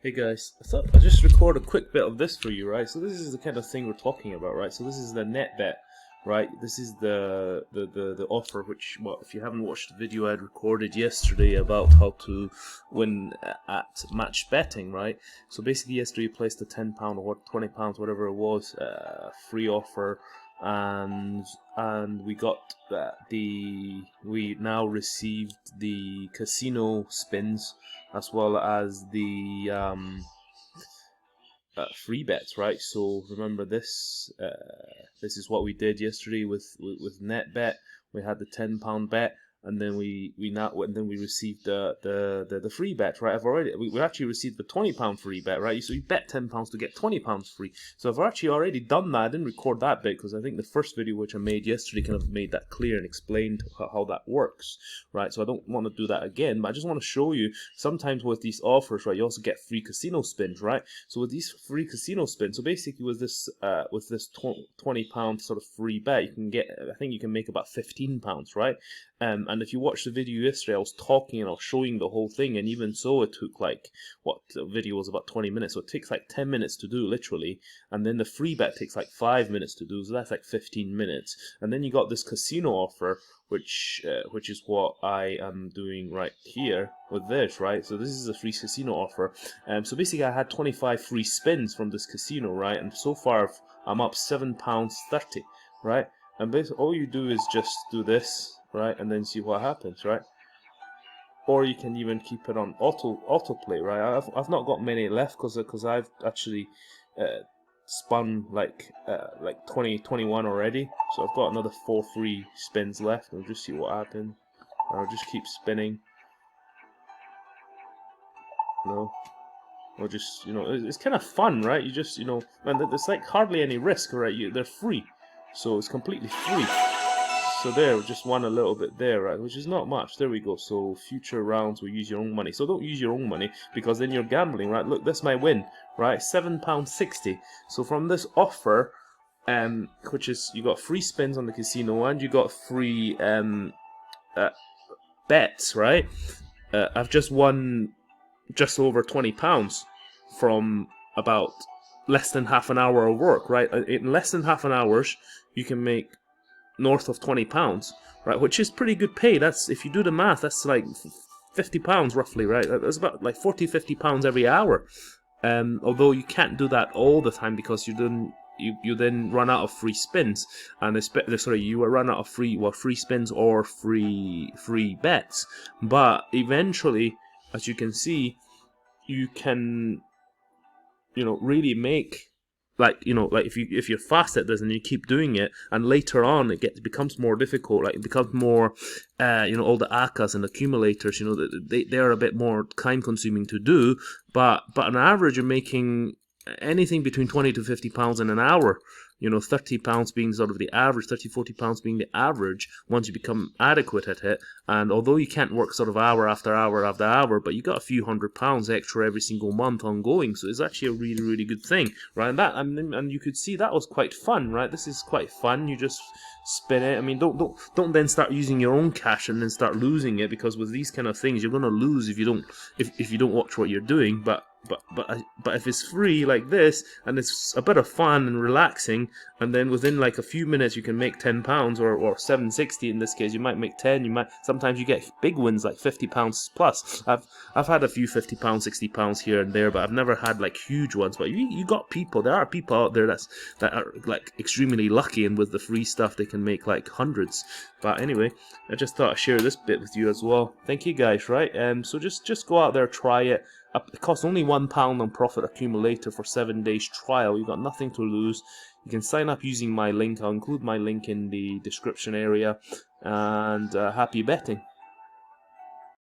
Hey guys, I thought I'd just record a quick bit of this for you, right? So this is the kind of thing we're talking about, right? So this is the net bet, right? This is the offer which, well, if you haven't watched the video I'd recorded yesterday about how to win at match betting, right? So basically yesterday I placed a £10 or £20, whatever it was, free offer, and we got we now received the casino spins as well as the free bets, right? So remember this. This is what we did yesterday with net bet. We had the £10 bet, and then we received the free bet, right? We actually received the £20 free bet, right? So you bet £10 to get £20 free. So I've actually already done that. I didn't record that bit because I think the first video which I made yesterday kind of made that clear and explained how that works, right? So I don't want to do that again, but I just want to show you sometimes with these offers, right? You also get free casino spins, right? So with these free casino spins, so basically with this £20 sort of free bet, you can get, I think you can make about £15, right? And if you watched the video yesterday, I was talking and I was showing the whole thing, and even so it took like, what, the video was about 20 minutes, so it takes like 10 minutes to do, literally, and then the free bet takes like 5 minutes to do, so that's like 15 minutes, and then you got this casino offer, which is what I am doing right here with this, right? So this is a free casino offer. So basically I had 25 free spins from this casino, right? And so far I'm up £7.30, right? And basically all you do is just do this, right, and then see what happens, right? Or you can even keep it on autoplay, right? I've not got many left because I've actually spun like 21 already, so I've got another 4 free spins left. We'll just see what happens. I'll just keep spinning. Or just, it's kind of fun, right? You just, and there's like hardly any risk, right? They're free, so it's completely free. So there, we just won a little bit there, right? Which is not much. There we go. So future rounds will use your own money. So don't use your own money because then you're gambling, right? Look, this might win, right? £7.60. So from this offer, which is you got free spins on the casino and you got free bets, right? I've just won just over £20 from about less than half an hour of work, right? In less than half an hour, you can make north of £20, right? Which is pretty good pay. That's, if you do the math, that's like £50 roughly, right? That's about like £40–50 every hour. Although you can't do that all the time because you then run out of free spins, and you will run out of free spins or free bets. But eventually, as you can see, you can really make like if you're fast at this and you keep doing it, and later on it becomes more difficult, like it becomes more all the ACAs and accumulators, they're a bit more time consuming to do, but on average you're making anything between £20 to £50 in an hour. £30 being sort of the average, £30–40 being the average once you become adequate at it. And although you can't work sort of hour after hour after hour, but you got a few £100 extra every single month ongoing, so it's actually a really, really good thing, right? And you could see that was quite fun, right? This is quite fun. You just spin it. I mean, don't then start using your own cash and then start losing it, because with these kind of things you're gonna lose if you don't watch what you're doing. But if it's free like this and it's a bit of fun and relaxing, and then within like a few minutes you can make £10 or £7.60 in this case, you might make 10. Sometimes you get big wins like £50 plus. I've had a few £50, £60 here and there, but I've never had like huge ones. But there are people out there that are like extremely lucky, and with the free stuff they can make like hundreds. But anyway, I just thought I'd share this bit with you as well. Thank you guys, right? So just go out there, try it. It costs only £1 on Profit Accumulator for 7 days trial. You've got nothing to lose. You can sign up using my link. I'll include my link in the description area. And happy betting.